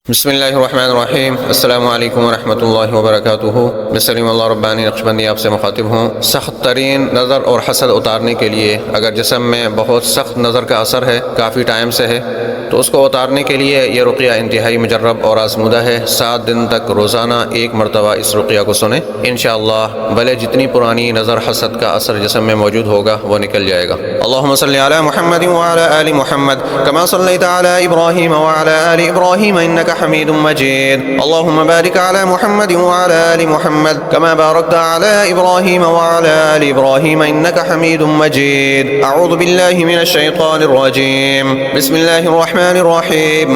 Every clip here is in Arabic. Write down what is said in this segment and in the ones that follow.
बिस्मिल्लाहिर्रहमानिर्रहीम। अस्सलामु अलैकुम वरहमतुल्लाहि वबरकातुहू। मैं सलीम अल्लाह रब्बानी नक्शबंदी आपसे मुखातिब हूँ। सख्त तरीन नज़र और हसद उतारने के लिए अगर जिस्म में बहुत सख्त नज़र का असर है, काफ़ी टाइम से है, तो उसको उतारने के लिए ये रुक़या इंतहाई मुजर्रब और आज़मूदा है। 7 दिन तक रोज़ाना एक मरतबा इस रुक़या को सुने, इंशाअल्लाह भले जितनी पुरानी नज़र हसद का असर जिस्म में मौजूद होगा वो निकल जाएगा। अल्लाहुम्मा सल्लि अला मुहम्मद व अला आलि मुहम्मद कमा सल्लैता अला इब्राहीम व अला आलि इब्राहीम इन्नका हमीदुम मजीद। अल्लाहुम्मा बारिक अला मुहम्मद व अला आलि मुहम्मद कमा बारकता अला इब्राहीम व अला आलि इब्राहीम इन्नका हमीदुम मजीद। अऊज़ु बिल्लाहि मिनश शैतानिर रजीम। बिस्मिल्लाहिर रहमानिर रहीम।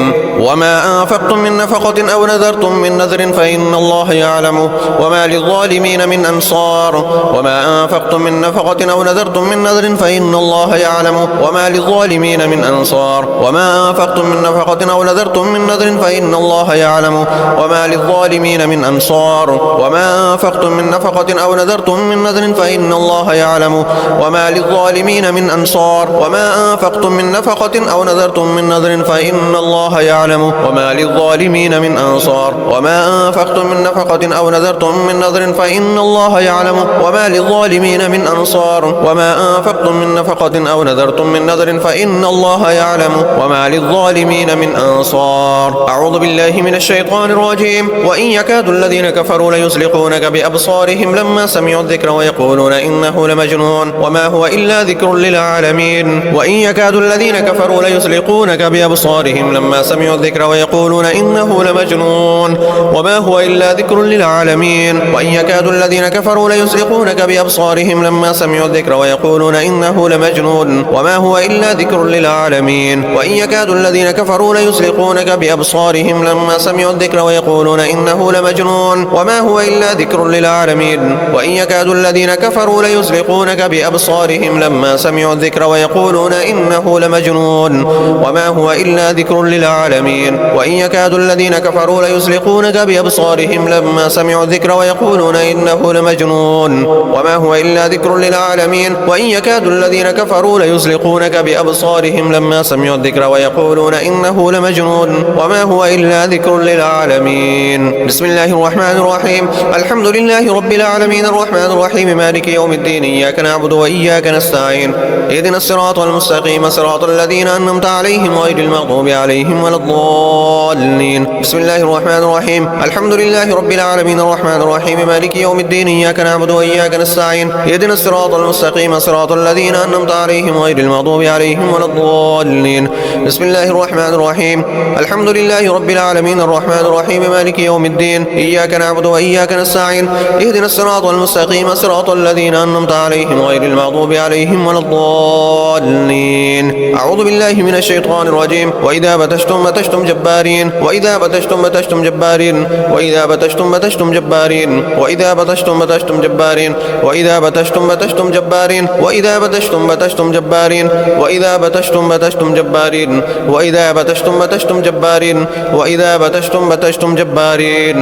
वमा अनफक़्तुम मिन नफ़क़तिन अव नज़रतुम मिन नज़रिन फ़इन्नल्लाह यअलमु वमा लिज़्ज़ालिमीन मिन अंसार। वमा अनफक़्तुम मिन नफ़क़तिन अव नज़रतुम मिन नज़रिन फ़इन्नल्लाह यअलमु वमा लिज़्ज़ालिमीन मिन अंसार। वमा अनफक़्तुम मिन नफ़क़तिन अव नज़रतुम मिन नज़रिन फ़इन्नल्लाह यअलमु वमा लिज़्ज़ालिमीन मिन अंसार। वमा अनफक़्तुम मिन नफ़क़तिन अव नज़रतुम मिन नज़रिन फ़इन्नल्लाह यअलमु वमा लिज़्ज़ालिमीन मिन अंसार। वमा अनफक़्तुम मिन नफ़क़तिन अव नज़रतुम मिन नज़रिन फ़इन्नल्लाह यअलमु वमा लिज़्ज़ालिमीन मिन अंसार। वमा अनफक़्तुम मिन नफ़क़तिन अव नज़रतुम मिन नज़रिन फ़इन्नल्लाह यअलमु वमा लिज़्ज़ालिमीन मिन अंसार। वमा अनफक़्तुम मिन नफ़क़तिन अव नज़रतुम मिन नज़रिन फ़इन्नल्लाह यअलमु वमा लिज़्ज़ालिमीन मिन अंसार। अऊज़ु बिल्लाहि मिनश शैतानिर रजीम। वइन यकादु الذين كفروا ليزلقونك بأبصارهم لما سمعوا الذكر ويقولون إنه لمجنون وما هو إلا ذكر للعالمين. وإن يكاد الذين كفروا ليزلقونك بأبصارهم لما سمعوا الذكر ويقولون إنه لمجنون وما هو إلا ذكر للعالمين. وإن يكاد الذين كفروا ليزلقونك بأبصارهم لما سمعوا الذكر ويقولون إنه لمجنون وما هو إلا ذكر للعالمين. وإن يكاد الذين كفروا ليزلقونك بأبصارهم لما سمعوا الذكر ويقولون إنه لمجنون وما هو إلا ذكر للعالمين. وإن يكاد الذين كفروا ليزلقونك بأبصارهم لما سمعوا الذكر ويقولون إنه لمجنون وما هو إلا ذكر للعالمين. وإن يكاد الذين كفروا ليزلقونك بأبصارهم لما سمعوا الذكر ويقولون إنه لمجنون وما هو إلا ذكر للعالمين. وإن يكاد الذين كفروا ليزلقونك بأبصارهم لما سمعوا الذكر ويقولون إنه لمجنون وما هو إلا ذكر للعالمين. بسم الله الرحمن الرحيم. الحمد لله رب العالمين الرحمن الرحيم مالك يوم الدين. إياك نعبد وإياك نستعين. اهدنا الصراط المستقيم صراط الذين أنعمت عليهم غير المغضوب عليهم ولا الضالين. بسم الله الرحمن الرحيم. الحمد لله رب العالمين الرحمن الرحيم مالك يوم الدين. إياك نعبد وإياك نستعين. اهدنا الصراط المستقيم صراط الذين أنعمت عليهم غير المغضوب عليهم ولا الضالين. بسم الله الرحمن الرحيم. الحمد لله رب العالمين الرحمن الرحيم مالك يوم الدين. إياك نعبد وإياك نستعين. اهدنا الصراط المستقيم صراط الذين أنعمت عليهم غير المغضوب عليهم ولا الضالين. أعوذ بالله من الشيطان الرجيم. وإذا بطشتم بطشتم جبارين. وإذا بطشتم بطشتم جبارين. وإذا بطشتم بطشتم جبارين. وإذا بطشتم بطشتم جبارين. وإذا بطشتم بطشتم جبارين. وإذا بطشتم بطشتم جبارين. وإذا بطشتم بطشتم جبارين. وإذا بطشتم بطشتم جبارين. وإذا بطشتم بطشتم جبارين.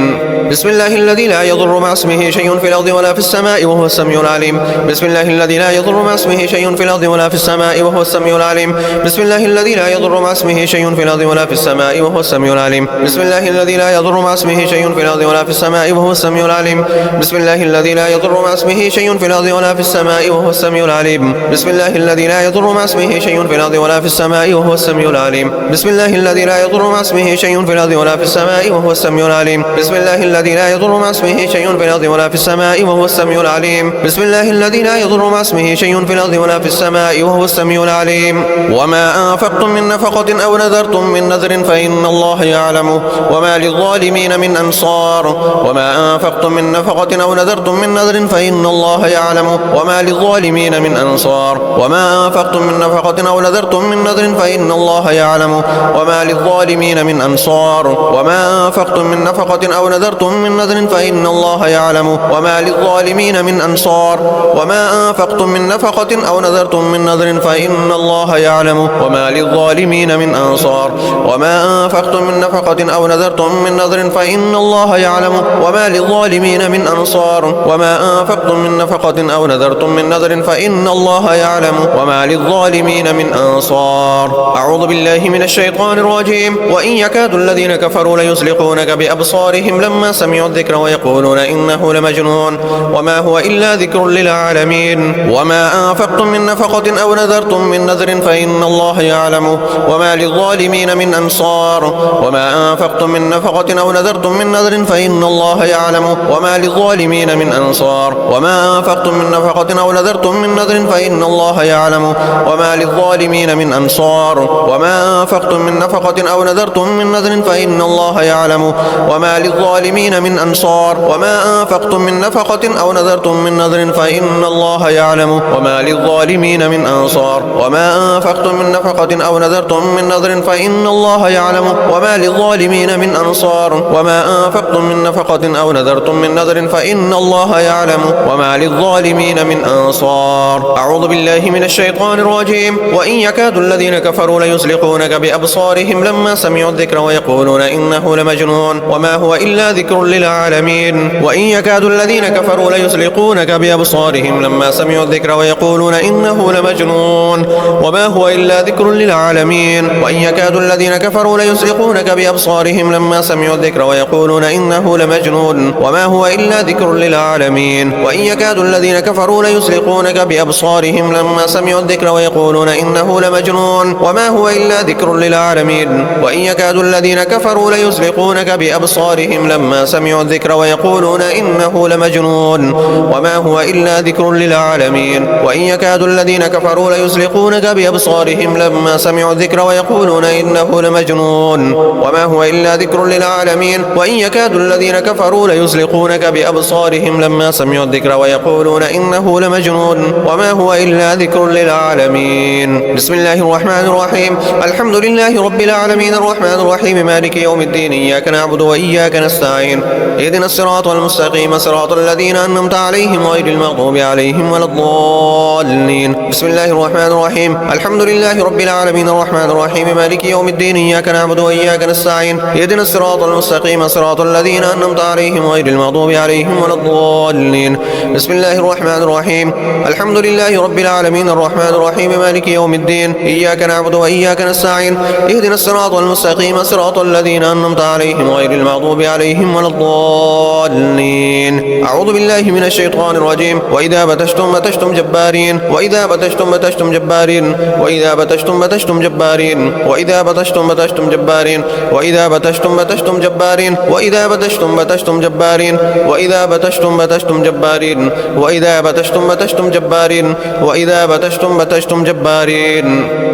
بسم الله الذي لا يضر مع اسمه شيء في الأرض ولا في السماء وهو السميع العليم. بسم الله الذي لا يضر مع اسمه شيء في الأرض ولا في السماء وهو السميع العليم. بسم الله الذي لا يضر مع اسمه شيء في الأرض ولا في السماء وهو السميع العليم. بسم الله الذي لا يضر مع اسمه شيء في الأرض ولا في السماء وهو السميع العليم. بسم الله الذي لا يضر مع اسمه شيء في الأرض ولا في السماء وهو السميع العليم. بسم الله الذي لا يضر مع اسمه شيء في الأرض ولا في السماء وهو السميع العليم. بسم الله الذي لا يضر مع اسمه شيء في الأرض ولا في السماء وهو السميع العليم. بسم الله الذي لا يضر مع اسمه شيء في الأرض ولا في السماء وهو السميع العليم. بسم الله الذي لا يضر مع اسمه شيء في الأرض ولا في السماء وهو السميع العليم. وما أنفقتم من نفقة أو نذرتم من نذر فإن الله يعلمه وما للظالمين من أنصار. وما أنفقتم من نفقة أو نذرتم من نذر فإن الله يعلمه وما للظالمين من أنصار. وما أنفقتم من نفقة أو نذرتم من نذر فإن الله يعلمه وما للظالمين من أنصار. وما أنفقتم من نفقة أو نذرتم من نذر فإن الله يعلمه وما للظالمين من أنصار. وما أنفقتم من نفقة أو نذرتم من نذر فإن الله يعلمه وما للظالمين من أنصار وما أنفقتم من نفقة أو نذرتم من نذر فإن الله يعلمه وما للظالمين من أنصار وما أنفقتم من نفقة أو نذرتم من نذر فإن الله يعلمه وما للظالمين من أنصار. أعوذ بالله من الشيطان الرجيم. وإن يكاد الذين كفروا ليزلقونك بأبصارهم لما سمعوا الذكر ويقولون إنه لمجنون وما هو إلا ذكر للعالمين وما أنفقتم من نفقة أو نذرتم من نذر فإن الله يعلمه وما للظالمين من أنصار وما أنفقتم من نفقة أو نذرتم من نذر فإن الله يعلمه وما للظالمين من أنصار وما أنفقتم من نفقة أو نذرتم من نذر فإن الله يعلمه وما للظالمين من أنصار وما أنفقتم من نفقة أو نذرتم من نذر فإن الله يعلمه وما للظالمين من أنصار وما أنفقتم من نفقة أو نذرتم من نذر فإن الله يعلمه وما للظالمين من أنصار وما أنفقتم من نفقة أو نذرتم من نذر فإن الله يعلمه وما للظالمين من أنصار وما أنفقتم من نفقة أو نذرتم من نذر فإن الله يعلمه وما للظالمين من أنصار. أعوذ بالله من الشيطان الرجيم. وإن يكاد الذين كفروا ليزلقونك بأبصارهم لما سمعوا الذكر ويقولون إنه لمجنون وما هو إلا ذكر للعالمين. وإن يكاد الذين كفروا ليزلقونك بأبصارهم لما سمعوا الذكر ويقولون إنه لمجنون وما هو إلا ذكر للعالمين. وإن يكاد الذين كفروا ليزلقونك بأبصارهم لما سمعوا الذكر ويقولون إنه لمجنون وما هو إلا ذكر للعالمين. وإن يكاد الذين كفروا ليزلقونك بأبصارهم لما سمعوا الذكر ويقولون إنه لمجنون وما هو إلا ذكر للعالمين. وإن يكاد الذين كفروا ليزلقونك بأبصارهم لما سمعوا الذكر ويقولون إنه لمجنون وما هو إلا ذكر للعالمين. وإن يكاد الذين كفروا ليزلقونك بأبصارهم لما سمعوا الذكر ويقولون إنه لمجنون وما هو إلا ذكر للعالمين. وإن يكاد الذين كفروا ليزلقونك بأبصارهم لما سمعوا الذكر ويقولون إنه لمجنون وما هو إلا ذكر للعالمين. بسم الله الرحمن الرحيم. الحمد لله رب العالمين الرحمن الرحيم مالك يوم الدين إياك نعبد وإياك نستعين اهدنا الصراط المستقيم صراط الذين أنعمت عليهم غير المغضوب عليهم ولا الضالين. بسم الله الرحمن الرحيم. الحمد لله رب العالمين الرحمن الرحيم مالك يوم الدين إياك نعبد وإياك نستعين اهدنا الصراط المستقيم صراط الذين أنعمت عليهم غير المغضوب عليهم ولا الضالين. بسم الله الرحمن الرحيم. الحمد لله رب العالمين الرحمن الرحيم مالك يوم الدين إياك نعبد وإياك نستعين اهدنا الصراط المستقيم صراط الذين أنعمت عليهم غير المغضوب عليهم ولا الضالين. أعوذ بالله من الشيطان الرجيم. وإذا بتشتم بتشتم جبارين وإذا بتشتم بتشتم جبارين وإذا بتشتم بتشتم جبارين وإذا بتشتم بتشتم جبارين وإذا بتشتم بتشتم جبارين وإذا بتشتم بتشتم جبارين وإذا بتشتم بتشتم جبارين وإذا بتشتم بتشتم جبارين وإذا بتشتم بتشتم جبارين.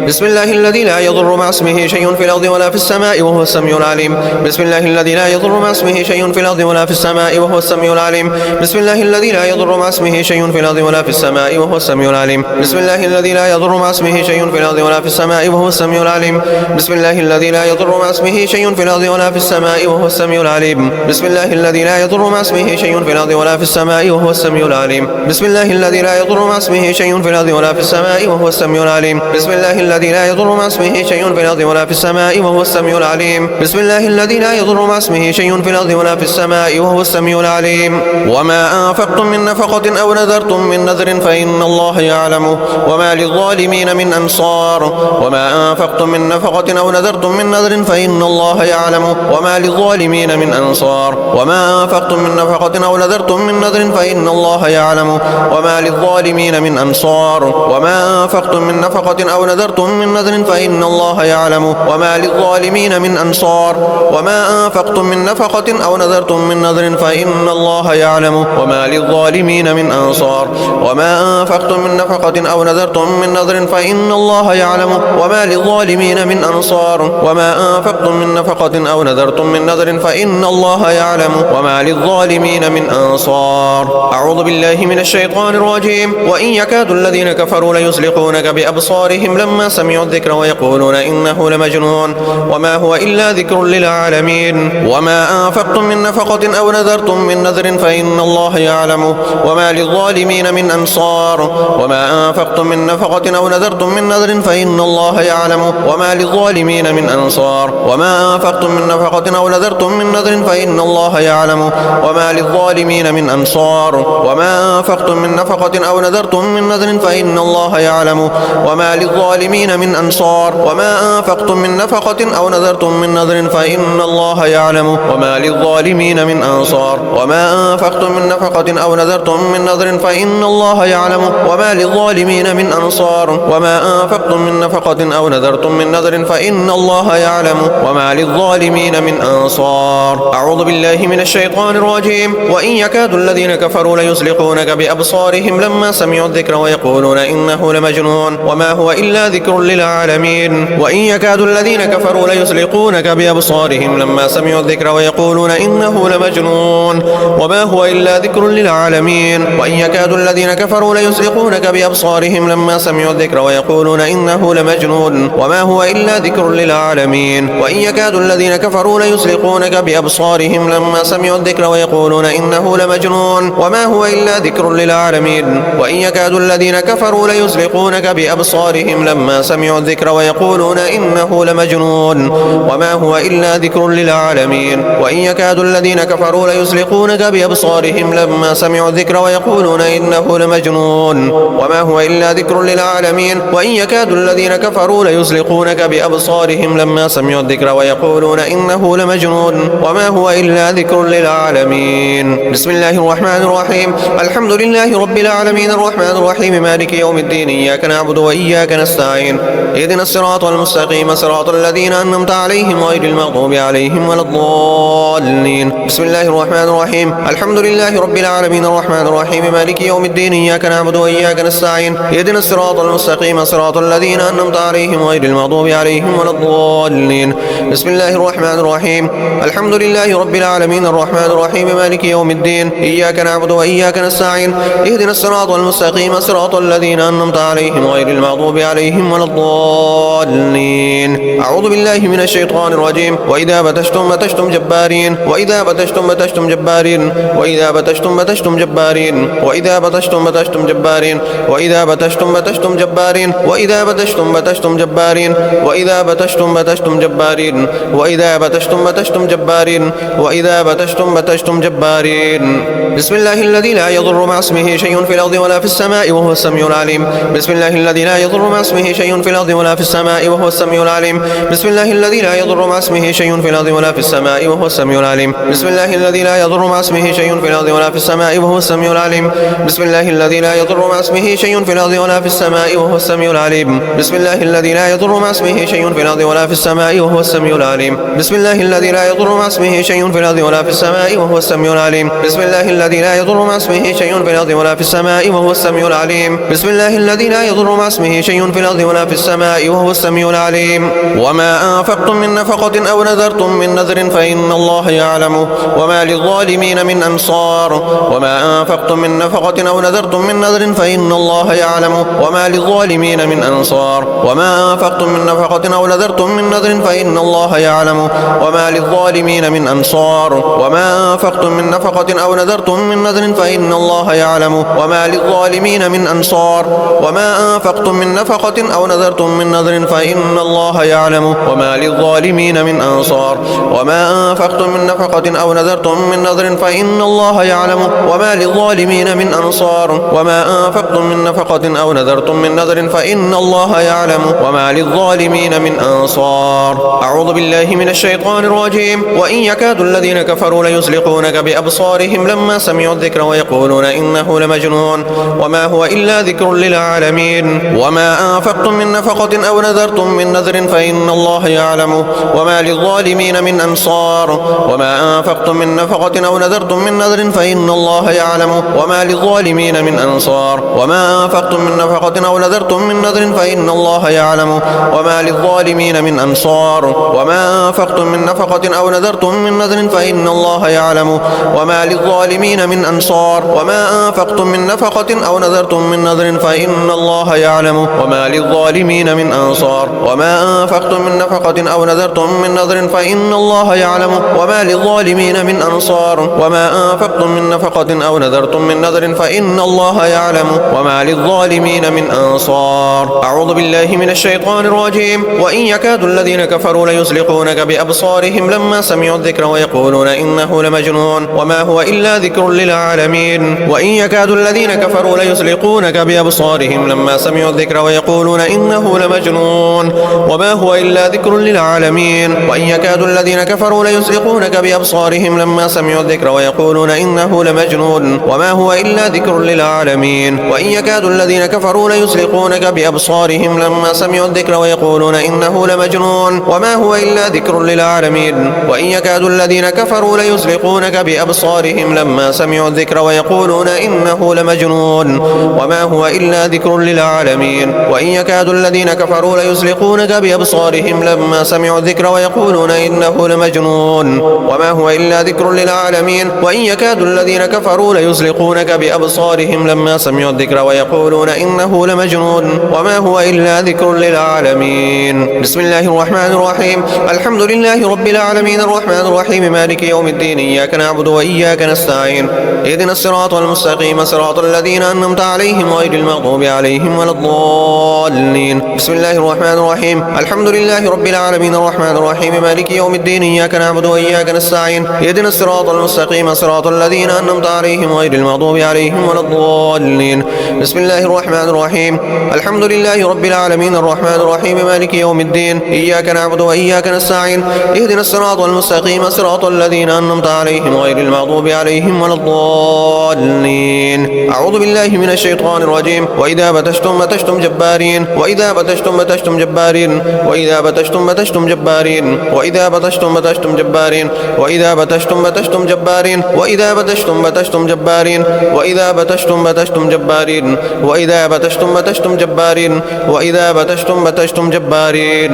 بسم الله الذي لا يضر مع اسمه شيء في الأرض ولا في السماء وهو السميع العليم. بسم الله الذي لا يضر مع اسمه شيء في الأرض ولا في السماء وهو السميع العليم. بسم الله الذي لا يضر مع اسمه شيء في الأرض ولا في السماء وهو السميع العليم. بسم الله الذي لا يضر مع اسمه شيء في الأرض ولا في السماء وهو السميع العليم. بسم الله الذي لا يضر مع اسمه شيء في الأرض ولا في السماء وهو السميع العليم. بسم الله الذي لا يضر مع اسمه شيء في الأرض ولا في السماء وهو السميع العليم. بسم الله الذي لا يضر مع اسمه شيء في الأرض ولا في السماء وهو السميع العليم. بسم الله الذي لا يضر مع اسمه شيء في الأرض ولا في السماء وهو السميع العليم. بسم الله الذي لا يضر مع اسمه شيء في الأرض ولا في السماء وهو السميع العليم. وما أنفقتم من نفقة أو نذرتم من نذر فإن الله يعلمه وما للظالمين من أنصار وما أنفقتم من نفقة أو نذرتم من نذر فإن الله يعلمه وما للظالمين من أنصار وما أنفقتم من نفقة أو نذرتم من نذر فإن الله يعلمه وما للظالمين من أنصار وما أنفقتم من نفقة أو نذرتم من نذر فإن الله يعلمه وما للظالمين من أنصار وما أنفقتم من نفقة أو نذرتم من نذر فإن الله يعلمه وما للظالمين من أنصار وما أنفقتم من نفقة أو نذرتم من نذر فإن الله يعلمه وما للظالمين من أنصار وما أنفقتم من نفقة أو نذرتم من نذر فإن الله يعلمه وما للظالمين من أنصار. أعوذ بالله من الشيطان الرجيم. وإن يكاد الذين كفروا ليزلقونك بأبصارهم لما سمعوا الذكر ويقولون إنه لمجنون وما هو إلا ذكر للعالمين. وما أنفقتم من نفقة أو نذرتم من نذر فإن الله يعلمه وما للظالمين من أنصار وما أنفقتم أنفقتم من نفقة أو نذرتم من نذر فإن الله يعلم وما للظالمين من أنصار وما أنفقتم من نفقة أو نذرتم من نذر فإن الله يعلم وما للظالمين من أنصار وما أنفقتم من نفقة أو نذرتم من نذر فإن الله يعلم وما للظالمين من أنصار وما أنفقتم من نفقة أو نذرتم من نذر فإن الله يعلم وما للظالمين من أنصار وما أنفقتم من نفقة أو نذرتم من نذر فإن الله يعلم وما للظالمين من أنصار وما أنفقتم من نفقة أو نذرتم من نذر فإن الله يعلم وما للظالمين من أنصار. أعوذ بالله من الشيطان الرجيم. وإن يكاد الذين كفروا ليزلقونك بأبصارهم لما سمعوا الذكر ويقولون إنه لمجنون وما هو إلا ذكر للعالمين. وإن يكاد الذين كفروا ليزلقونك بأبصارهم لما سمعوا الذكر ويقولون إنه لمجنون وما هو إلا ذكر للعالمين. وإن يكاد الذين كفروا ليزلقونك بأبصارهم لما سمعوا الذكر ويقولون إنه لمجنون وما هو إلا ذكر للعالمين. وإن يكاد الذين كفروا ليزلقونك بأبصارهم لما سمعوا الذكر ويقولون إنه لمجنون وما هو إلا ذكر للعالمين. وإن يكاد الذين كفروا ليزلقونك بأبصارهم لما سمعوا الذكر ويقولون إنه لمجنون وما هو إلا ذكر للعالمين. وإن يكاد الذين كفروا ليزلقونك بأبصارهم لما سمعوا الذكر ويقولون إنه لمجنون وما هو إلا ذكر للعالمين. وإن يكاد الذين كفروا ليزلقونك بأبصارهم لما سمعوا الذكر ويقولون إنه لمجنون وما هو إلا ذكر للعالمين. بسم الله الرحمن الرحيم. الحمد لله رب العالمين الرحمن الرحيم مالك يوم الدين إياك نعبد وإياك نستعين اهدنا الصراط المستقيم صراط الذين أنعمت عليهم غير المغضوب عليهم ولا الضالين. بسم الله الرحمن الرحيم. الحمد لله رب العالمين الرحمن الرحيم مالك يوم الدين إياك نعبد وإياك نستعين اهدنا الصراط المستقيم صراط الذين أنعمت عليهم غير المغضوب عليهم ولا الضالين. بسم الله الرحمن الرحيم. الحمد لله رب العالمين الرحمن الرحيم مالك يوم الدين إياك نعبد وإياك نستعين اهدنا الصراط المستقيم صراط الذين أنعمت عليهم غير المغضوب عليهم ولا الضالين. أعوذ بالله من الشيطان الرجيم. وإذا بتشتم بتشتم جبارين وإذا بتشتم بتشتم جبارين وإذا بتشتم بتشتم جبارين وإذا بتشتم بتشتم جبارين وإذا بتشتم بتشتم جبارين وإذا بتشتم بتشتم جبارين وإذا بتشتم بتشتم جبارين وإذا بتشتم بتشتم جبارين وإذا بتشتم بتشتم جبارين. بسم الله الذي لا يضر مع اسمه شيء في الأرض ولا في السماء وهو السميع العليم. بسم الله الذي لا يضر مع اسمه شيء في الأرض ولا في السماء وهو السميع العليم. بسم الله الذي لا يضر مع اسمه شيء في الأرض ولا في السماء وهو السميع العليم. بسم الله الذي لا يضر مع اسمه شيء في الأرض ولا في السماء وهو السميع العليم. بسم الله الذي لا يضر مع اسمه شيء في الأرض ولا في السماء وهو السميع العليم. بسم الله الذي لا يضر مع اسمه شيء في الأرض ولا في السماء وهو السميع العليم. بسم الله الذي لا يضر مع اسمه شيء في الأرض ولا في السماء وهو السميع العليم. بسم الله الذي لا يضر مع اسمه شيء في الأرض ولا في السماء وهو السميع العليم. بسم الله الذي لا يضر مع اسمه شيء في الأرض ولا في السماء وهو السميع العليم. وما أنفقتم من نفقة أو نذرتم من نذر فإن الله يعلم وما للظالمين من أنصار وما أنفقتم من نفقة أو نذرتم من نذر فإن الله يعلم وما للظالمين من أنصار وما أنفقتم من نفقة أو نذرتم من نذر فإن الله يعلم وما للظالمين من أنصار وما أنفقتم من نفقة أو نذرتم من نذر فإن الله يعلم وما للظالمين من أنصار وما أنفقتم من نفقة أو نذرتم من نذر فإن الله يعلم وما للظالمين من أنصار وما أنفقتم من نفقة أو نذرتم من نذر فإن الله يعلم وما للظالمين من أنصار وما أنفقتم من نفقة أو نذرتم من نذر فإن الله يعلم وما للظالمين من أنصار. أعوذ بالله من الشيطان الرجيم. وإن يكاد الذين كفروا ليزلقونك بأبصارهم لما سمعوا الذكر ويقولون إنه لمجنون وما هو إلا ذكر للعالمين. وما أنفقتم من نفقة أو نذرتم من نذر فإن الله يعلم وما للظالمين من أنصار وما أنفقتم من نفقة أو نذرتم من نذر فإن الله يعلم وما للظالمين من أنصار وما أنفقتم من نفقة أو نذرتم من نذر فإن الله يعلم وما للظالمين من أنصار وما أنفقتم من نفقة أو نذرتم من نذر فإن الله يعلم وما للظالمين من أنصار وما أنفقتم من نفقة أو نذرتم من نذر فإن الله يعلم وما للظالمين من أنصار وما أنفقتم من نفقة أو نذرتم من نذر فإن الله يعلم وما للظالمين من أنصار وما أنفقتم من نفقة أو نذرتم من نذر فإن الله يعلم وما للظالمين للظالمين من أنصار. أعوذ بالله من الشيطان الرجيم. وإن يكاد الذين كفروا ليزلقونك بأبصارهم لما سمعوا الذكر ويقولون إنه لمجنون وما هو إلا ذكر للعالمين. وإن يكاد الذين كفروا ليزلقونك بأبصارهم لما سمعوا الذكر ويقولون إنه لمجنون وما هو إلا ذكر للعالمين. وإن يكاد الذين كفروا ليزلقونك بأبصارهم لما سمعوا الذكر ويقولون إنه لمجنون وما هو إلا ذكر للعالمين. وإن يكاد الذين كفروا ليزلقونك بأبصارهم لما سمعوا الذكر ويقولون إنه لمجنون وما هو إلا ذكر للعالمين. وإن يكاد الذين كفروا ليزلقونك بأبصارهم لما سمعوا الذكر ويقولون إنه لمجنون وما هو إلا ذكر للعالمين. وإن يكاد الذين كفروا ليزلقونك بأبصارهم لما سمعوا الذكر ويقولون إنه لمجنون وما هو إلا ذكر للعالمين. وإن يكاد الذين كفروا ليزلقونك بأبصارهم لما سمعوا الذكر ويقولون إنه لمجنون وما هو إلا ذكر للعالمين. بسم الله الرحمن الرحيم. الحمد لله رب العالمين الرحمن الرحيم مالك يوم الدين. إياك نعبد وإياك نستعين. اهدنا الصراط المستقيم صراط الذين أنعمت عليهم غير المغضوب عليهم ولا الضالين. بسم الله الرحمن الرحيم. الحمد لله رب العالمين الرحمن الرحيم مالك يوم الدين. إياك نعبد وإياك نستعين. اهدنا الصراط المستقيم صراط الذين أنعمت عليهم غير المغضوب عليهم ولا الضالين. بسم الله الرحمن الرحيم. الحمد لله رب العالمين الرحمن الرحيم مالك يوم الدين. إياك نعبد وإياك نستعين. اهدنا الصراط المستقيم صراط الذين أنعمت عليهم غير المغضوب عليهم ولا الضالين. أعوذ بالله من الشيطان الرجيم. وإذا بتشتم بتشتم جبارين. وإذا بتشتم بتشتم جبارين. وإذا بتشتم بتشتم جبارين. وإذا بتشتم بتشتم جبارين. وإذا بتشتم بتشتم جبارين. وإذا بتشتم بتشتم جبارين. وإذا بتشتم بتشتم جبارين. وإذا بتشتم بتشتم جبارين. وإذا بتشتم بتشتم جبارين.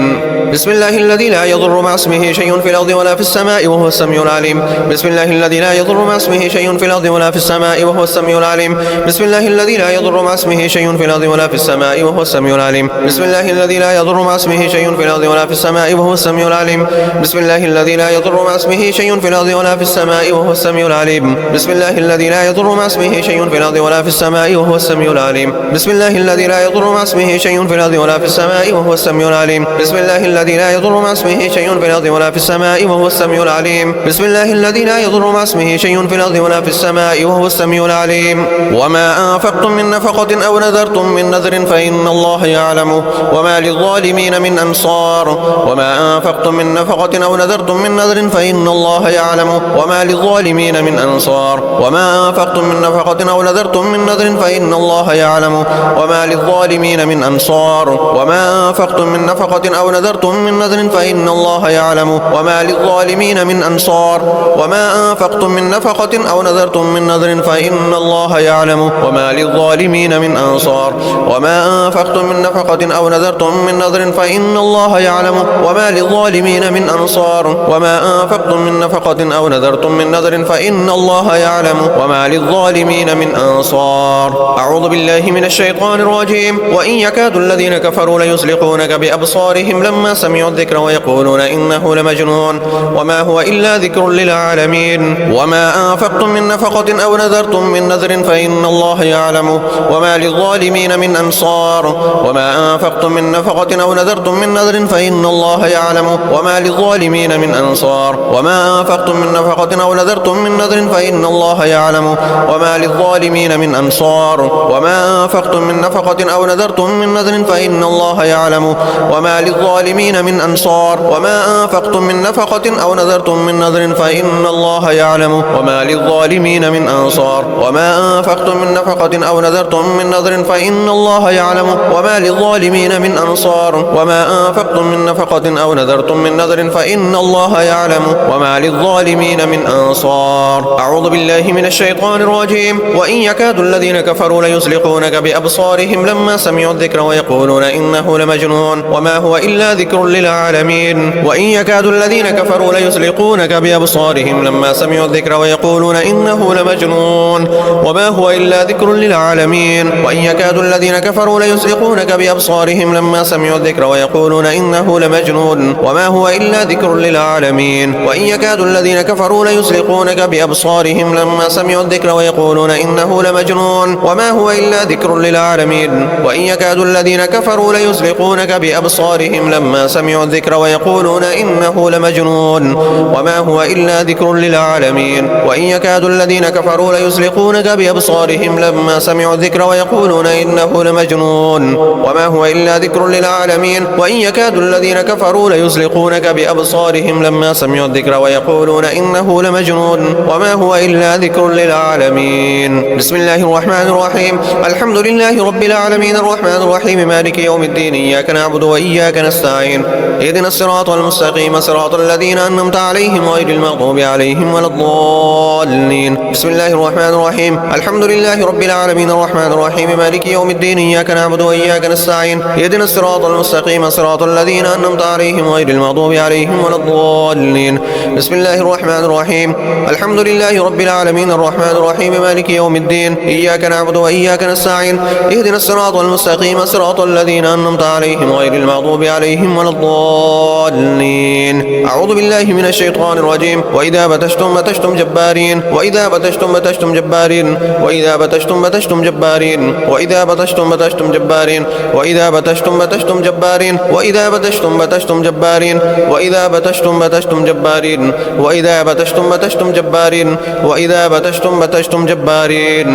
بسم الله الذي لا يضر مع اسمه شيء في الأرض ولا في السماء وهو السميع العليم. بسم الله الذي لا يضر مع اسمه شيء في الأرض ولا في السماء وهو السميع العليم. بسم الله الذي لا يضر مع اسمه شيء في الأرض ولا في السماء وهو السميع العليم. بسم الله الذي لا يضر مع اسمه شيء في الأرض ولا في السماء وهو السميع العليم. بسم الله الذي لا يضر مع اسمه شيء في الأرض ولا في السماء وهو السميع العليم. بسم الله الذي لا يضر مع اسمه شيء في الأرض ولا في السماء وهو السميع العليم. بسم الله الذي لا يضر مع اسمه شيء في الأرض ولا في السماء وهو السميع العليم. بسم الله الذي لا يضر مع اسمه شيء في الأرض ولا في السماء وهو السميع العليم. بسم الله الذي لا يضر مع اسمه شيء في الأرض ولا في السماء وهو السميع العليم. وما أنفقتم من نفقة أو نذرتم من نذر فإن الله يعلمه وما للظالمين من أنصار. وما أنفقتم من نفقة أو نذرتم من نذر فإن الله يعلمه وما للظالمين من أنصار. وما أنفقتم من نفقة أو نذرتم من نذر فإن الله يعلمه وما للظالمين من أنصار. وما أنفقتم من نفقة أو نذرتم من نذر فإن الله يعلمه وما للظالمين من أنصار. وما أنفقتم من نفقة أو نذرتم من نذر فإن الله يعلمه وما للظالمين من أنصار. وما أنفقتم من نفقة أو نذرتم من نذر فإن الله يعلمه وما للظالمين من أنصار. وما أنفقتم من نفقة أو نذرتم من نذر فإن الله يعلمه وما للظالمين من أنصار. أعوذ بالله من الشيطان الرجيم. وإن يكاد الذين كفروا ليزلقونك بأبصارهم لما سمعوا الذكر ويقولون إنه لمجنون وما هو إلا ذكر للعالمين. وما أنفقتم من نفقة أو نذرتم من نذر فإن الله يعلمه وما للظالمين من أنصار. وما أنفقتم من نفقة أو نذرتم من نذر فإن الله يعلمه وما للظالمين من أنصار. وما أنفقتم من نفقة أو نذرتم من نذر فإن الله يعلمه وما للظالمين من أنصار. وما أنفقتم من نفقة أو نذرتم من نذر فإن الله يعلمه وما للظالمين من أنصار. وما أنفقتم من نفقة أو نذرتم من نذر فإن الله يعلمه وما للظالمين من أنصار. وما أنفقتم من نفقة أو نذرتم من نذر فإن الله يعلمه وما للظالمين من أنصار. وما أنفقتم من نفقة أو نذرتم من نذر فإن الله يعلمه وما للظالمين من أنصار. أعوذ بالله من الشيطان الرجيم. وإن يكاد الذين كفروا ليزلقونك بأبصارهم لما سمعوا الذكر ويقولون إنه لمجنون وما هو إلا ذكر للعالمين. وإن يكاد الذين كفروا ليزلقونك بأبصارهم لما سمعوا الذكر ويقولون إنه لمجنون وما هو إلا ذكر للعالمين. وإن يكاد الذين كفروا ليزلقونك بأبصارهم لما سمعوا الذكر ويقولون إنه لمجنون وما هو إلا ذكر للعالمين. وإن يكاد الذين كفروا ليزلقونك بأبصارهم لما سمعوا الذكر ويقولون إنه لمجنون وما هو إلا إلا ذكر للعالمين وإن يكاد الذين كفروا ليزلقونك بأبصارهم لما سمعوا الذكر ويقولون إنه لمجنون وما هو إلا ذكر للعالمين وإن يكاد الذين كفروا ليزلقونك بأبصارهم لما سمعوا الذكر ويقولون إنه لمجنون وما هو إلا ذكر للعالمين وإن يكاد الذين كفروا ليزلقونك بأبصارهم لما سمعوا الذكر ويقولون إنه لمجنون وما هو إلا ذكر للعالمين. بسم الله الرحمن الرحيم. الحمد لله رب العالمين الرحمن الرحيم مالك يوم الدين إياك نعبد وإياك نستعين اهدنا الصراط المستقيم صراط الذين أنعمت عليهم غير المغضوب عليهم ولا الضالين. بسم الله الرحمن الرحيم. الحمد لله رب العالمين الرحمن الرحيم مالك يوم الدين إياك نعبد وإياك نستعين اهدنا الصراط المستقيم صراط الذين أنعمت عليهم غير المغضوب عليهم ولا الضالين. بسم الله الرحمن الرحيم. الحمد لله رب العالمين الرحمن الرحيم مالك يوم الدين إياك نعبد وإياك نستعين اهدنا الصراط المستقيم صراط الذين أنعمت عليهم غير المغضوب عليهم ولا الضالين. أعوذ بالله من الشيطان الرجيم. وإذا بتشتم بتشتم جبارين وإذا بتشتم بتشتم جبارين وإذا بتشتم بتشتم جبارين وإذا بتشتم بتشتم جبارين وإذا بتشتم بتشتم جبارين وإذا بتشتم بتشتم جبارين وإذا بتشتم بتشتم جبارين وإذا بتشتم بتشتم جبارين وإذا بتشتم بتشتم جبارين.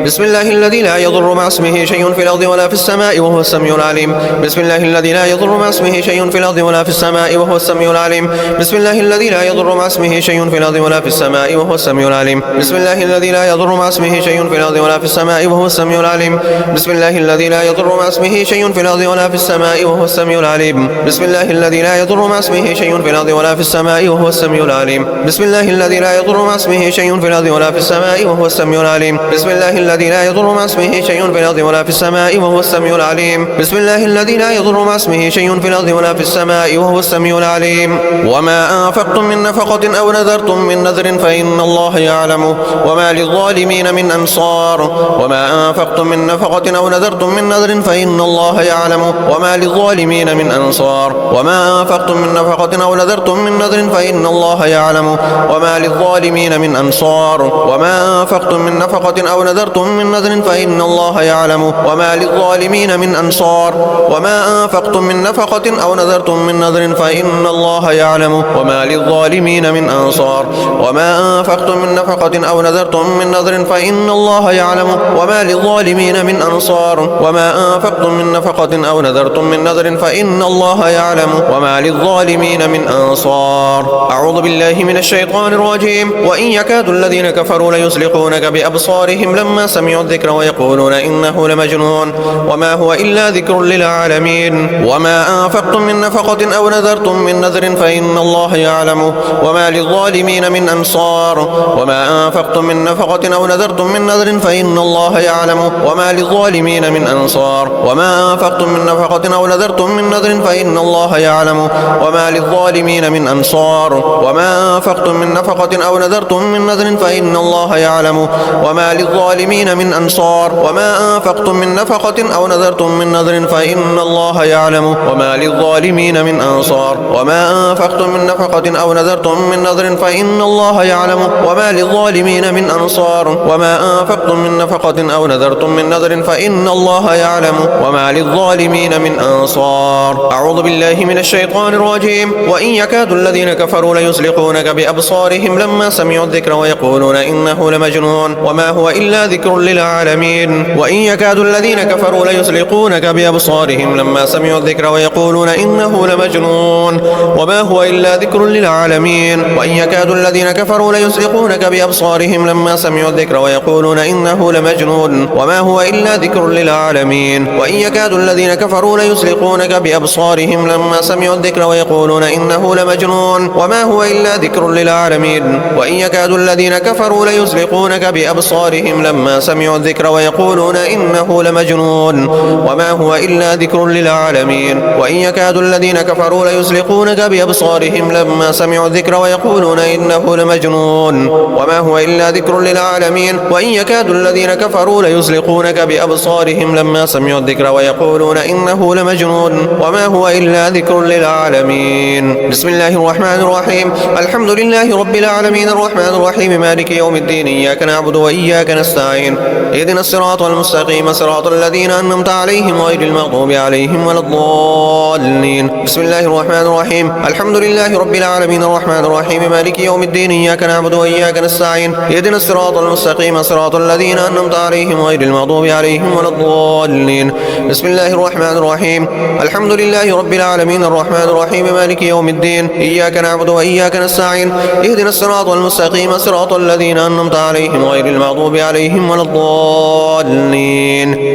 بسم الله الذي لا يضر مع اسمه شيء في الأرض ولا في السماء وهو السميع العليم. بسم الله الذي لا يضر مع اسمه شيء في الأرض ولا في السماء وهو السميع العليم. بسم الله الذي لا يضر مع اسمه شيء في الأرض ولا في السماء وهو السميع العليم. بسم الله الذي لا يضر مع اسمه شيء في الأرض ولا في السماء وهو السميع العليم. بسم الله الذي لا يضر مع اسمه شيء في الأرض ولا في السماء وهو السميع العليم. بسم الله الذي لا يضر مع اسمه شيء في الأرض ولا في السماء وهو السميع العليم. بسم الله الذي لا يضر مع اسمه شيء في الأرض ولا في السماء وهو السميع العليم. بسم الله الذي لا يضر مع اسمه شيء في الأرض ولا في السماء وهو السميع العليم. بسم الله الذي لا يضر مع اسمه شيء في الأرض ولا في السماء وهو السميع العليم. وما أنفقتم من نفقة أو نذرتم من نذر فإن الله يعلمه وما للظالمين من أنصار. وما أنفقتم من نفقة أو نذرتم من نذر فإن الله يعلمه وما للظالمين من أنصار. وما أنفقتم من نفقة أو نذرتم من نذر فإن الله يعلمه وما للظالمين من أنصار. وما أنفقتم من نفقة أو نذرتم من نذر فإن الله يعلمه وما للظالمين من أنصار. وما أنفقتم من نفقة أو نذرتم من نذر فإن الله يعلمه وما للظالمين من أنصار. وما أنفقتم من نفقة أو نذرتم من نذر فإن الله يعلمه وما للظالمين من أنصار. وما أنفقتم من نفقة أو نذرتم من نذر فإن الله يعلمه وما للظالمين من أنصار. أعوذ بالله من الشيطان الرجيم. وإن يكاد الذين كفروا ليزلقونك بأبصارهم لما سمعوا الذكر ويقولون إنه لمجنون وما هو إلا ذكر للعالمين. وما أنفقتم من نفقة أو نذرتم من نذر فإن الله يعلمه وما للظالمين من أنصار. وما أنفقتم من نفقة أو نذرتم من نذر فإن الله يعلمه وما للظالمين من أنصار. وما أنفقتم من نفقة أو نذرتم من نذر فإن الله يعلمه وما للظالمين من أنصار. وما أنفقتم من نفقة أو نذرتم من نذر فإن الله يعلمه وما للظالمين من أنصار. وما أنفقتم من نفقة أو نذرتم من نذر فإن الله يعلمه وما للظالمين من أنصار. وما أنفقتم من نفقة أو نذرتم من نذر فإن الله يعلمه وما للظالمين من أنصار. وما أنفقتم من نفقة أو نذرتم من نذر فإن الله يعلمه وما للظالمين من أنصار. أعوذ بالله من الشيطان الرجيم. وإن يكاد الذين كفروا ليزلقونك بأبصارهم لما سمعوا الذكر ويقولون إنه لمجنون وما هو إلا ذكر للعالمين. وإن يكاد الذين كفروا ليزلقونك بأبصارهم لما سمعوا الذكر ويقولون إنه لمجنون وما هو إلا ذكر للعالمين. وإن يكاد الذين كفروا ليزلقونك بأبصارهم لما سمعوا الذكر ويقولون إنه لمجنون وما هو إلا ذكر للعالمين. وإن يكاد الذين كفروا ليزلقونك بأبصارهم لما سمعوا الذكر ويقولون إنه لمجنون وما هو إلا ذكر للعالمين. وإن يكاد الذين كفروا ليزلقونك بأبصارهم لما سمعوا الذكر ويقولون إنه لمجنون وما هو إلا ذكر للعالمين. وإن يكاد الذين كفروا ليزلقونك بأبصارهم لما سمعوا الذكر ويقولون إنه لمجنون وما هو إلا ذكر للعالمين. وإن يكاد الذين كفروا ليزلقونك بأبصارهم لما سمعوا الذكر ويقولون إنه لمجنون وما هو إلا ذكر للعالمين. بسم الله الرحمن الرحيم. الحمد لله رب العالمين الرحمن الرحيم مالك يوم الدين إياك نعبد وإياك نستعين اهدنا الصراط الصراط المستقيم صراط الذين أنعمت عليهم غير المغضوب عليهم ولا الضالين. بسم الله الرحمن الرحيم. الحمد لله رب العالمين الرحمن الرحيم مالك يوم الدين إياك نعبد وإياك نستعين اهدنا الصراط المستقيم صراط الذين أنعمت عليهم غير المغضوب عليهم ولا الضالين. بسم الله الرحمن الرحيم. الحمد لله رب العالمين الرحمن الرحيم مالك يوم الدين إياك نعبد وإياك نستعين اهدنا الصراط المستقيم صراط الذين أنعمت عليهم غير المغضوب عليهم ولا الضالين.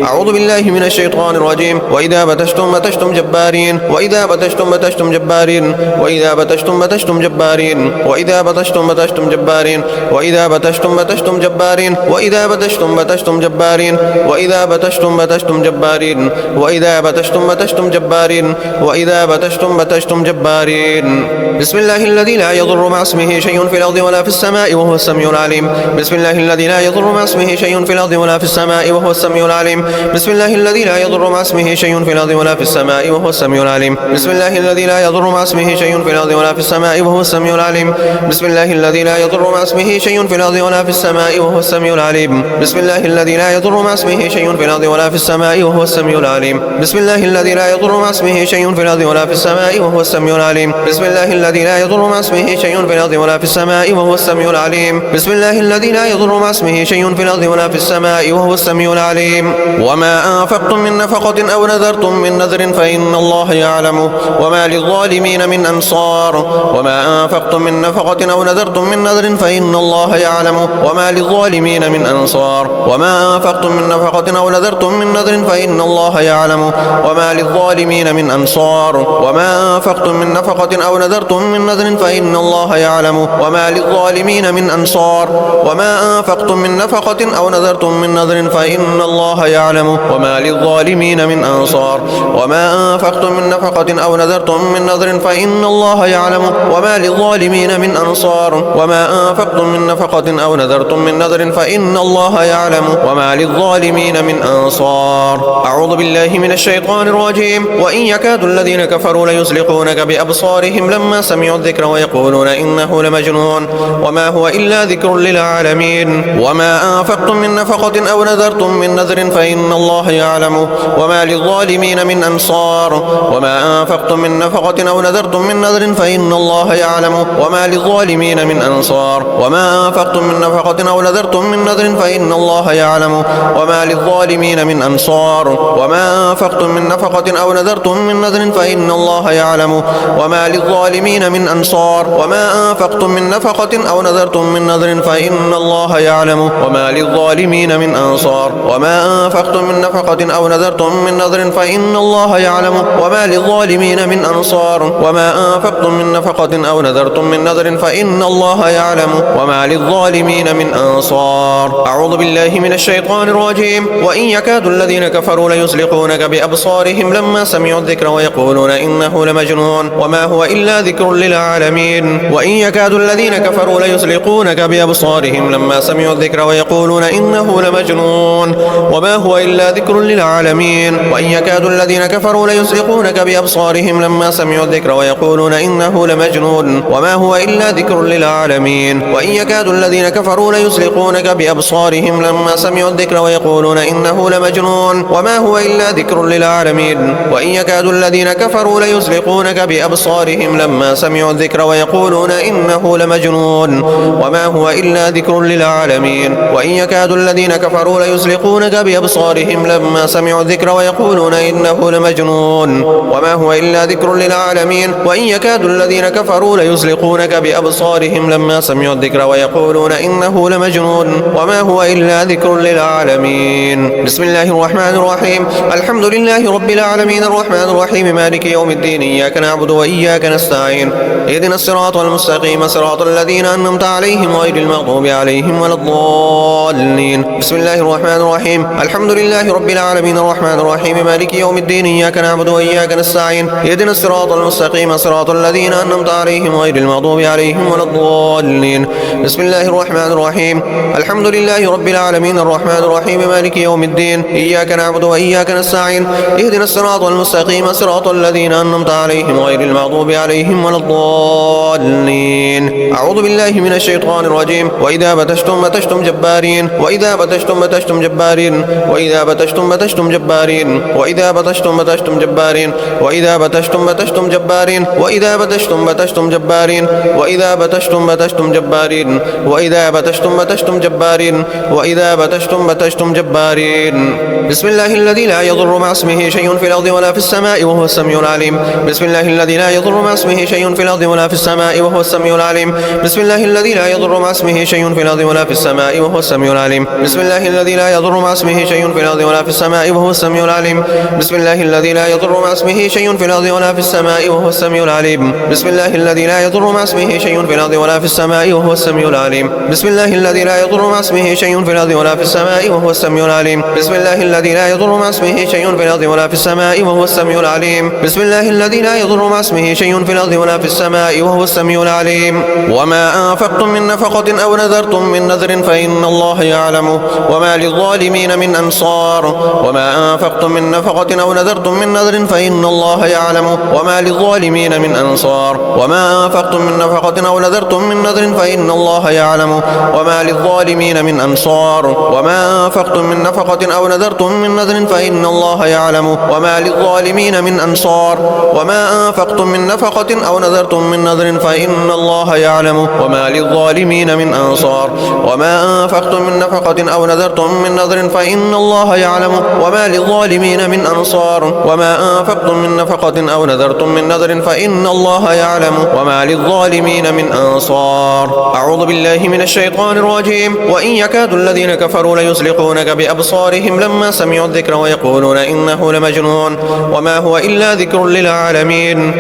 أعوذ بالله من الشيطان الرجيم. وإذا بتشتم جبارين وإذا بتشتم جبارين وإذا بتشتم جبارين وإذا بتشتم جبارين وإذا بتشتم جبارين وإذا بتشتم جبارين وإذا بتشتم جبارين وإذا بتشتم جبارين وإذا بتشتم جبارين. بسم الله الذي لا يضر مع اسمه شيء في الأرض ولا في السماء وهو السميع العليم. بسم الله الذي لا يضر مع اسمه شيء في الأرض ولا في السماء وهو السميع العليم. بسم الله الذي لا يضر مع اسمه شيء في الأرض ولا في السماء وهو السميع العليم. بسم الله الذي لا يضر مع اسمه شيء في الأرض ولا في السماء وهو السميع العليم. بسم الله الذي لا يضر مع اسمه شيء في الأرض ولا في السماء وهو السميع العليم. بسم الله الذي لا يضر مع اسمه شيء في الأرض ولا في السماء وهو السميع العليم. بسم الله الذي لا يضر مع اسمه شيء في الأرض ولا في السماء وهو السميع العليم. بسم الله الذي لا يضر مع اسمه شيء في الأرض ولا في السماء وهو السميع العليم. بسم الله الذي لا يضر مع اسمه شيء في الأرض ولا في السماء وهو السميع العليم. وما أنفقتم من نفقة أو نذرتم من نذر فإن الله يعلمه وما للظالمين من أنصار. وما أنفقتم من نفقة أو نذرتم من نذر فإن الله يعلمه وما للظالمين من أنصار. وما أنفقتم من نفقة أو نذرتم من نذر فإن الله يعلمه وما للظالمين من أنصار. وما أنفقتم من نفقة أو نذرتم من نذر فإن الله يعلمه وما للظالمين من أنصار. وما أنفقتم من نفقة أو نذرتم من نذر فإن الله يعلمه وما للظالمين من أنصار. وما أنفقتم من نفقة أو نذرتم من نذر فإن الله يعلمه وما للظالمين من أنصار. وما أنفقتم من نفقة أو نذرتم من نذر فإن الله يعلمه وما للظالمين من أنصار. أعوذ بالله من الشيطان الرجيم. وإن يكاد الذين كفروا ليزلقونك بأبصارهم لما سمعوا الذكر ويقولون إنه لمجنون وما هو إلا ذكر للعالمين. وما أنفقتم من نفقة أو نذرتم من نذر فإن الله يعلمه وما للظالمين من أنصار. وما أنفقتم من نفقة أو نذرتم من نذر فإن الله يعلمه وما للظالمين من أنصار. وما أنفقتم من نفقة أو نذرتم من نذر فإن الله يعلمه وما للظالمين من أنصار. وما أنفقتم من نفقة أو نذرتم من نذر فإن الله يعلمه وما للظالمين من أنصار. وما أنفقتم من نفقة أو نذرتم من نذر فإن الله يعلمه وما للظالمين من أنصار. وما أنفقتم من نفقة أو نذرتم من نذر فإن الله يعلمه وما للظالمين من أنصار. وما أنفقتم من نفقة أو نذرتم من نذر فإن الله يعلمه وما للظالمين من أنصار. أعوذ بالله من الشيطان الرجيم. وإن يكاد الذين كفروا ليزلقونك بأبصارهم لما سمعوا الذكر ويقولون إنه لمجنون وما هو إلا ذكر للعالمين. وإن يكاد الذين كفروا ليزلقونك بأبصارهم لما سمعوا الذكر ويقولون إنه لمجنون وما هو إلا ذكر للعالمين. وإن يكاد الذين كفروا ليزلقونك بأبصارهم لما سمعوا الذكر ويقولون إنه لمجنون وما هو إلا ذكر للعالمين. وإن يكاد الذين كفروا ليزلقونك بأبصارهم لما سمعوا الذكر ويقولون إنه لمجنون وما هو إلا ذكر للعالمين. وإن يكاد الذين كفروا ليزلقونك بأبصارهم لما سمعوا الذكر ويقولون إنه لمجنون وما هو إلا ذكر للعالمين. وإن يكاد الذين كفروا ليزلقونك بأبصارهم لما سمعوا الذكر ويقولون إنه لمجنون وما هو إلا ذكر للعالمين. وإن يكاد الذين كفروا ليزلقونك بأبصارهم لما سمعوا الذكر ويقولون إنه لمجنون وما هو إلا ذكر للعالمين. بسم الله الرحمن الرحيم. الحمد لله رب العالمين الرحمن الرحيم مالك يوم الدين إياك نعبد وإياك نستعين اهدنا الصراط المستقيم صراط الذين أنعمت عليهم غير المغضوب عليهم ولا الضالين. بسم الله الرحمن الرحيم. الحمد لله رب العالمين الرحمن الرحيم مالك يوم الدين إياك نعبد وإياك نستعين اهدنا الصراط المستقيم صراط الذين أنعمت عليهم غير المغضوب عليهم ولا الضالين. بسم الله الرحمن الرحيم. الحمد لله رب العالمين الرحمن الرحيم مالك يوم الدين إياك نعبد وإياك نستعين اهدنا الصراط المستقيم صراط الذين أنعمت عليهم غير المغضوب عليهم ولا الضالين. أعوذ بالله من الشيطان الرجيم. وإذا بتشتم جبارين وإذا بتشتم بطشتم جبارين وإذا بطشتم بطشتم جبارين وإذا بطشتم بطشتم جبارين وإذا بطشتم بطشتم جبارين وإذا بطشتم بطشتم جبارين وإذا بطشتم بطشتم جبارين وإذا بطشتم بطشتم جبارين وإذا بطشتم بطشتم جبارين. بسم الله الذي لا يضر مع اسمه شيء في الأرض ولا في السماء وهو السميع العليم. بسم الله الذي لا يضر مع اسمه شيء في الأرض ولا في السماء وهو السميع العليم. بسم الله الذي لا يضر مع اسمه شيء في الأرض ولا في السماء وهو السميع العليم. بسم الله الذي لا يضر مع اسمه شيء في الأرض ولا في السماء وهو السميع العليم. بسم الله الذي لا يضر مع اسمه شيء في الأرض ولا في السماء وهو السميع العليم. بسم الله الذي لا يضر مع اسمه شيء في الأرض ولا في السماء وهو السميع العليم. بسم الله الذي لا يضر مع اسمه شيء في الأرض ولا في السماء وهو السميع العليم. بسم الله الذي لا يضر مع اسمه شيء في الأرض ولا في السماء وهو السميع العليم. بسم الله الذي لا يضر مع اسمه شيء في الأرض ولا في السماء وهو السميع العليم. وما أنفقتم من نفقة أو نذرتم من نذر فإن الله يعلمه وما للظالمين من أنصار. وما أنفقتم من نفقة أو نذرتم من نذر فإن الله يعلمه وما للظالمين من أنصار. وما أنفقتم من نفقة أو نذرتم من نذر فإن الله يعلمه وما للظالمين من أنصار. وما أنفقتم من نفقة أو نذرتم من نذر فإن الله يعلمه وما للظالمين من أنصار. وما أنفقتم من نفقة أو نذرتم من نذر فإن الله يعلمه وما للظالمين من أنصار. وما أنفقتم من نفقة أو نذرتم من نذر فإن الله يعلمه وما للظالمين من أنصار. وما أنفقتم من نفقة أو نذرتم من نذر فإن الله يعلمه وما للظالمين من أنصار. أعوذ بالله من الشيطان الرجيم. وإن يكاد الذين كفروا ليزلقونك بأبصارهم لما سمعوا الذكر ويقولون إنه لمجنون وما هو إلا ذكر للعالمين.